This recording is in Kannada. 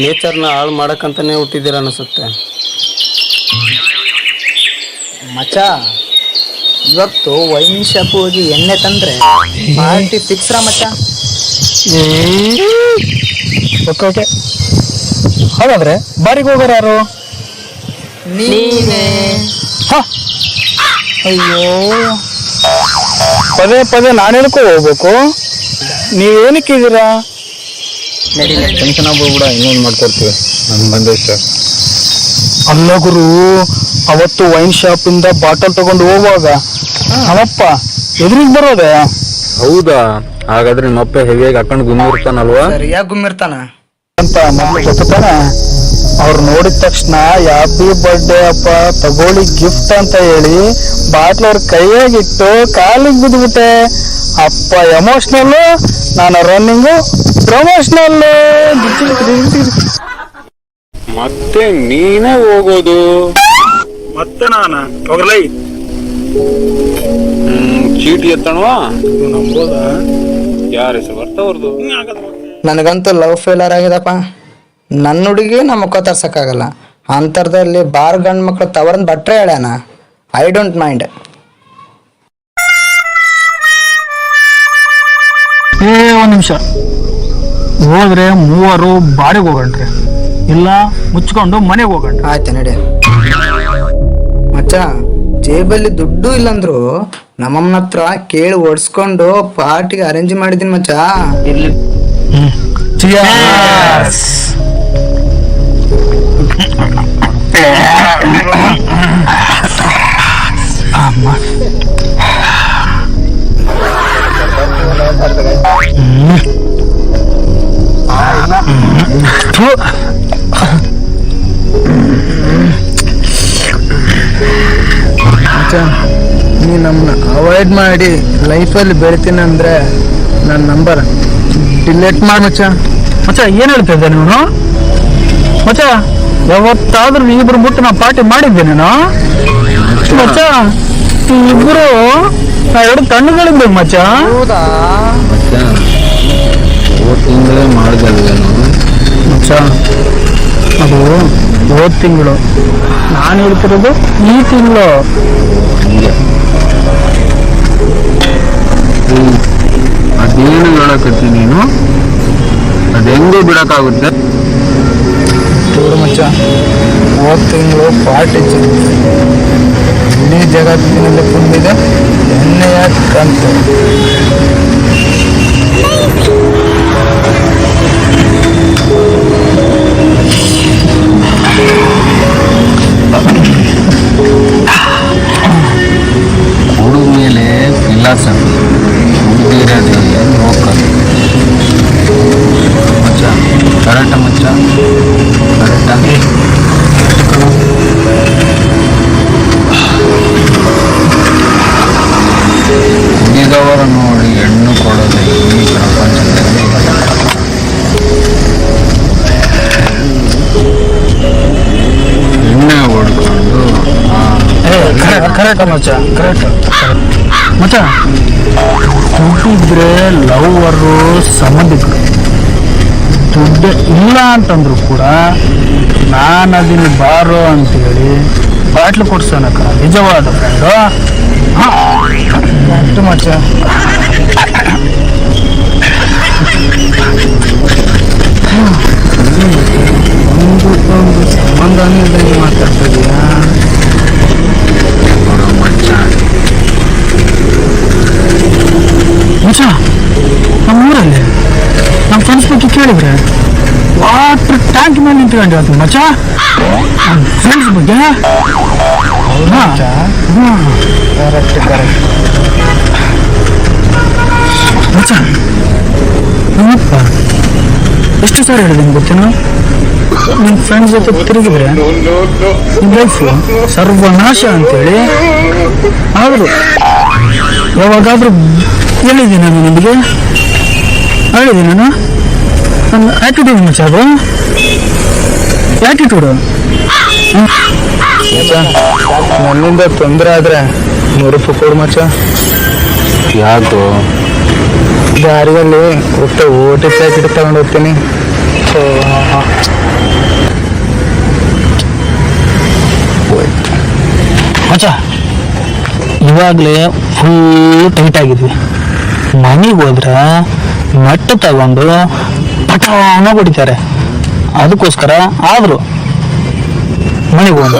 ನೇಚರ್ನ ಹಾಳು ಮಾಡಕ್ಕಂತಾನೆ ಹುಟ್ಟಿದ್ದೀರ ಅನಿಸುತ್ತೆ. ಮಚ್ಚ, ಇವತ್ತು ವೈನ್ ಶಾಪ್ ಹೋಗಿ ಎಣ್ಣೆ ತಂದ್ರೆ ಪಾರ್ಟಿ ಫಿಕ್ಸ್ ರಾ ಮಚ್ಚ. Okay okay. ಹಾಗಾದ್ರೆ ಬಾರಿಗೆ ಹೋಗೋರು ಯಾರು? ನೀನೇ. ಅಯ್ಯೋ, ಪದೇ ಪದೇ ನಾನೇನಕ್ಕೂ ಹೋಗ್ಬೇಕು? ನೀವೇನಕ್ಕಿದ್ದೀರಾ? ಟೆನ್ಷನ್ ಆಗ್ಬೋಗ್ಬಿಡ, ಇನ್ನೊಂದು ಮಾಡ್ಕೊಡ್ತೀವಿ ನನ್ ಬಂದಷ್ಟ. ಅಲ್ಲ ಗುರು, ಅವತ್ತು ವೈನ್ ಶಾಪ್ ಇಂದ ಬಾಟಲ್ ತಗೊಂಡು ಹೋಗುವಾಗ ನಮ್ಮಪ್ಪ ಎದುರಿಗೆ ಬರೋದೆ. ಹೌದಾ? ಹಾಗಾದ್ರೆ ನಿಮ್ಮಪ್ಪ ಹೆವಿಯಾಗಿ ಹಾಕೊಂಡು ಗುಮ್ಮಿರ್ತಾನಲ್ವಾ? ಸರಿಯಾಗಿ ಗುಮ್ಮಿರ್ತಾನ ಅಂತ ಮೊದ್ಲು ಗೊತ್ತಾನೆ. ಅವ್ರು ನೋಡಿದ ತಕ್ಷಣ ಹ್ಯಾಪಿ ಬರ್ಡೇ ಅಪ್ಪ, ತಗೊಳ್ಳಿ ಗಿಫ್ಟ್ ಅಂತ ಹೇಳಿ ಬಾಟ್ಲ್ ಅವ್ರ ಕೈಯಾಗಿಟ್ಟು ಕಾಲಿಗೆ ಬಿದ್ದುಬಿಟ್ಟೆ. ಅಪ್ಪ ಎಮೋಷನಲ್, ನಾನು ರನ್ನಿಂಗು ಪ್ರಮೋಷನಲ್. ಮತ್ತೆ ನೀನೇ ಹೋಗೋದು? ಮತ್ತೆ ನಾನ ಹೋಗ್ಲೈ ಚೀಟಿ ಎತ್ತಣವಾ? ನಂಬೋದ? ಯಾರ ಹೆಸರು ಬರ್ತಾವ್ರದು? ನನಗಂತೂ ಲವ್ ಫೇಲರ್ ಆಗಿದಪ್ಪ. ನನ್ನ ಹುಡುಗಿ ನಮ್ಮ ಮುಖ ತರ್ಸಕ್ಕಾಗಲ್ಲ. ಅಂತರದಲ್ಲಿ ಬಾರ್ ಗಂಡು ಮಕ್ಳು ತವರನ್ ಬಟ್ರೆ ಹೇಳ್ಯಾನ. I don't mind. ಒಂದ್ ನಿಮಿಷ, ಹೋದ್ರೆ ಮೂವರು ಬಾಡಿಗೆ ಹೋಗಣ್ರಿ, ಇಲ್ಲ ಮುಚ್ಕೊಂಡು ಮನೆಗೆ ಹೋಗಣ್ರಿ. ಆಯ್ತು ನಡಿ ಮಚ್ಚ. ಜೇಬಲ್ಲಿ ದುಡ್ಡು ಇಲ್ಲಂದ್ರು ನಮ್ಮಮ್ಮನ ಹತ್ರ ಕೇಳಿ ಓಡಿಸ್ಕೊಂಡು ಪಾರ್ಟಿಗೆ ಅರೇಂಜ್ ಮಾಡಿದೀನಿ ಮಚ್ಚ. ನೀ ನಮ್ಮನ್ನ ಅವಾಯ್ಡ್ ಮಾಡಿ ಲೈಫಲ್ಲಿ ಬೆಳಿತೀನಿ ಅಂದ್ರೆ ನನ್ನ ನಂಬರ್ ಡಿಲೀಟ್ ಮಾಡಿ ಮಚ್ಚ. ಮಚ್ಚ ಏನ್ ಹೇಳ್ತಾ ಇದ್ದೆ ನೀನು? ಮಚ್ಚ ಯಾವತ್ತಾದ್ರೂ ಇಬ್ರು ಬಿಟ್ಟು ನಾ ಪಾರ್ಟಿ ಮಾಡಿದ್ದೆ ನೀನು? ಮಚ್ಚ ಇಬ್ರು ಎರಡು ಕಣ್ಣುಗಳಿದ್ದೆ ಮಚ್ಚ. ಹೌದಾ ತಿಂಗಳೇ ಮಾಡ್ದಲ್ವೇನು ಮಚ್ಚ? ಅದು ಹೋದ ತಿಂಗಳು, ನಾನು ಹೇಳ್ತಿರೋದು ಈ ತಿಂಗಳು. ಅದೇನು ಹೇಳಕತ್ತಿ ನೀನು? ಅದ ಹೆಂಗೂ ಬಿಡಕ್ಕಾಗುತ್ತೆ? ನೋಡು ಮಚ್ಚ, ಹೋದ ತಿಂಗಳು ಪಾರ್ಟಿ ಇಡೀ ಜಗತ್ತಿನಲ್ಲಿ ತುಂಬಿದೆ ಎಣ್ಣೆಯ ಕಂತು. ಹುಡುಗ ಮೇಲೆ ಫಿಲಾಸಫಿ, ಹುಡುಗಿರದೆ ಲೋಕಲ್. ಮಚ್ಚ ಕರೆಕ್ಟ ಮಚ್ಚ? ಕರೆಕ್ಟಾಗಿ ಹುಡುಗವರ ನೋಡಿ ಹೆಣ್ಣು ಕೊಡೋದು ಈ ಪ್ರಪಂಚದಲ್ಲಿ. ಎಣ್ಣೆ ಹೊಡ್ಕೊಂಡು ಕರೆಕ್ಟ್ ಮಚ್ಚ, ಕರೆಕ್ಟ್ ಮಚ್ಚ. ದುಡ್ಡಿದ್ರೆ ಲವ್ವರು ಸಂಬಂಧಿಕರು, ದುಡ್ಡು ಇಲ್ಲ ಅಂತಂದ್ರು ಕೂಡ ನಾನು ಅದೀನಿ ಬಾರೋ ಅಂತೇಳಿ ಬಾಟ್ಲು ಕೊಡ್ಸೋನಕ್ಕ ನಿಜವಾದ ಫ್ರೆಂಡು. ಅಷ್ಟು ಮಚ್ಚ. ಒಂದು ಸಂಬಂಧ ಅನ್ನೋದ್ರಲ್ಲಿ ಮಾತಾಡ್ತಾ ಇದೀಯಾ ಮಚ್ಚ? ನಮ್ಮೂರಲ್ಲಿ ನಮ್ಮ ಫ್ರೆಂಡ್ಸ್ ಬಗ್ಗೆ ಕೇಳಿದ್ರೆ ವಾಟರ್ ಟ್ಯಾಂಕ್ ಮೇಲೆ ನಿಂತ್ಕೊಂಡು ಹೇಳ್ತೀನಿ ಮಚ್ಚ ನಮ್ಮ ಫ್ರೆಂಡ್ಸ್ ಬಗ್ಗೆ. ಕರೆಕ್ಟ್ ಕರೆಕ್ಟ್ ಮಚ್ಚ. ನಮ್ಮಪ್ಪ ಎಷ್ಟು ಸಾರಿ ಹೇಳಿದೆ ಗೊತ್ತೇನು? ನಿಮ್ಮ ಫ್ರೆಂಡ್ಸ್ ಜೊತೆ ತಿರುಗಿದ್ರೆ ನಿಮ್ಮ ಲೈಫು ಸರ್ವನಾಶ ಅಂತೇಳಿ. ಆದರೂ ಯಾವಾಗಾದ್ರೂ ಹೇಳಿದ್ದೀನಿ ನಾನು ನಿಮಗೆ ಹೇಳಿದೆ ನಾನು ನನ್ನ ಆಟಿಟ್ಯೂಡ್ ಮಚ್ಚ ಅದು ಆಟಿಟ್ಯೂಡು. ಮಚ್ಚ ನನ್ನಿಂದ ತೊಂದರೆ ಆದ್ರೆ 100 ರೂಪಾಯಿ ಕೊಡು ಮಚ್ಚ. ಯಾಕೋ ದಾರಿಯಲ್ಲಿ ಹೋಗ್ತಾ ಓಟಿ ಪ್ಯಾಕೆಟ್ ತಗೊಂಡು ಹೋಗ್ತೀನಿ. ಮಚ್ಚ ಇವಾಗಲೇ ಫುಲ್ ಟೈಟ್ ಆಗಿದ್ವಿ. ಮನೆಗೆ ಹೋದ್ರೆ ನಟ್ಟು ತಗೊಂಡು ಪಟಾನ ಹೊಡಿತಾರೆ. ಅದಕ್ಕೋಸ್ಕರ ಆದ್ರು ಮನೆಗೆ ಹೋದ